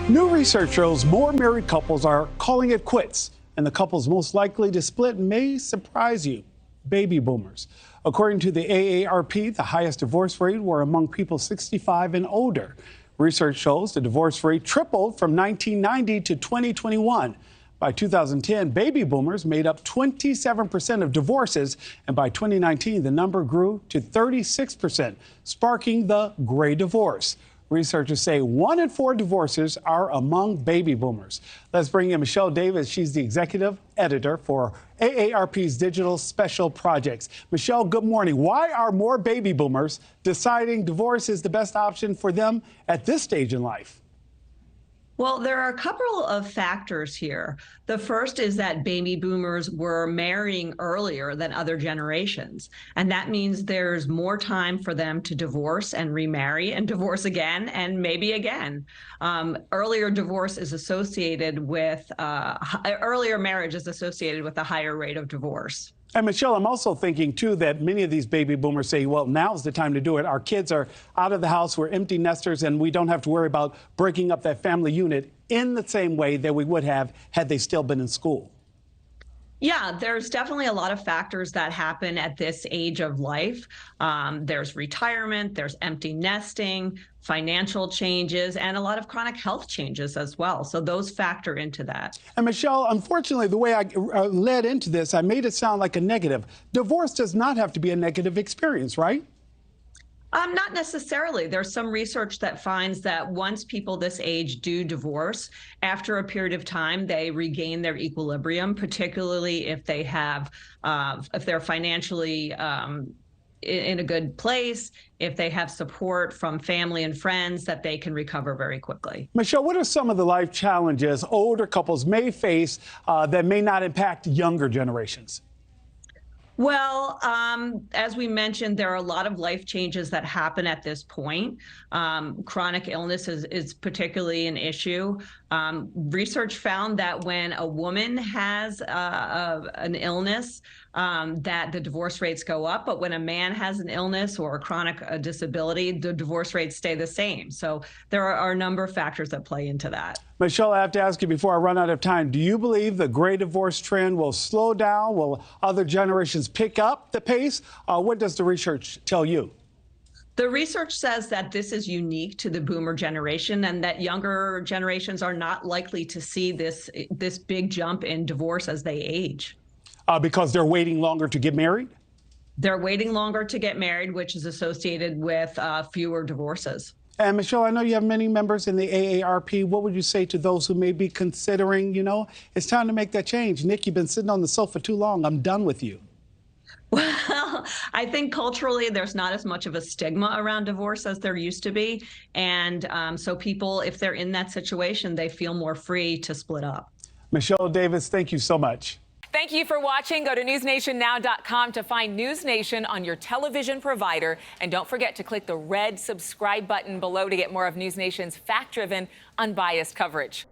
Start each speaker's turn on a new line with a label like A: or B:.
A: New research shows more married couples are calling it quits, and the couples most likely to split may surprise you: baby boomers. According to the AARP, the highest divorce rate were among people 65 and older. Research shows the divorce rate tripled from 1990 to 2021. By 2010, baby boomers made up 27% of divorces, and by 2019, the number grew to 36%, sparking the gray divorce. Researchers say 1 in 4 divorces are among baby boomers. Let's bring in Michelle Davis. She's the executive editor for AARP's digital special projects. Michelle, good morning. Why are more baby boomers deciding divorce is the best option for them at this stage in life?
B: Well, there are a couple of factors here. The first is that baby boomers were marrying earlier than other generations, and that means there's more time for them to divorce and remarry and divorce again and maybe again. Earlier divorce is associated with earlier marriage is associated with a higher rate of divorce.
A: And Michelle, I'm also thinking, too, that many of these baby boomers say, well, now's the time to do it. Our kids are out of the house. We're empty nesters, and we don't have to worry about breaking up that family unit in the same way that we would have had they still been in school.
B: Yeah, there's definitely a lot of factors that happen at this age of life. There's retirement, there's empty nesting, financial changes, and a lot of chronic health changes as well. So those factor into that.
A: And Michelle, unfortunately, the way I led into this, I made it sound like a negative. Divorce does not have to be a negative experience, right?
B: Not necessarily. There's some research that finds that once people this age do divorce, after a period of time, they regain their equilibrium, particularly if they have, if they're financially in a good place, if they have support from family and friends, that they can recover very quickly.
A: Michelle, what are some of the life challenges older couples may face that may not impact younger generations?
B: Well, as we mentioned, there are a lot of life changes that happen at this point. Chronic illness is particularly an issue. Research found that when a woman has an illness, that the divorce rates go up. But when a man has an illness or a chronic disability, the divorce rates stay the same. So there are a number of factors that play into that.
A: Michelle, I have to ask you before I run out of time, do you believe the gray divorce trend will slow down? Will other generations pick up the pace? What does the research tell you?
B: The research says that this is unique to the boomer generation and that younger generations are not likely to see this big jump in divorce as they age.
A: Because they're waiting longer to get married?
B: They're waiting longer to get married, which is associated with fewer divorces.
A: And Michelle, I know you have many members in the AARP. What would you say to those who may be considering, it's time to make that change? Nick, you've been sitting on the sofa too long. I'm done with you.
B: Well, I think culturally there's not as much of a stigma around divorce as there used to be. And so people, if they're in that situation, they feel more free to split up.
A: Michelle Davis, thank you so much.
C: Thank you for watching. Go to newsnationnow.com to find NewsNation on your television provider. And don't forget to click the red subscribe button below to get more of NewsNation's fact-driven, unbiased coverage.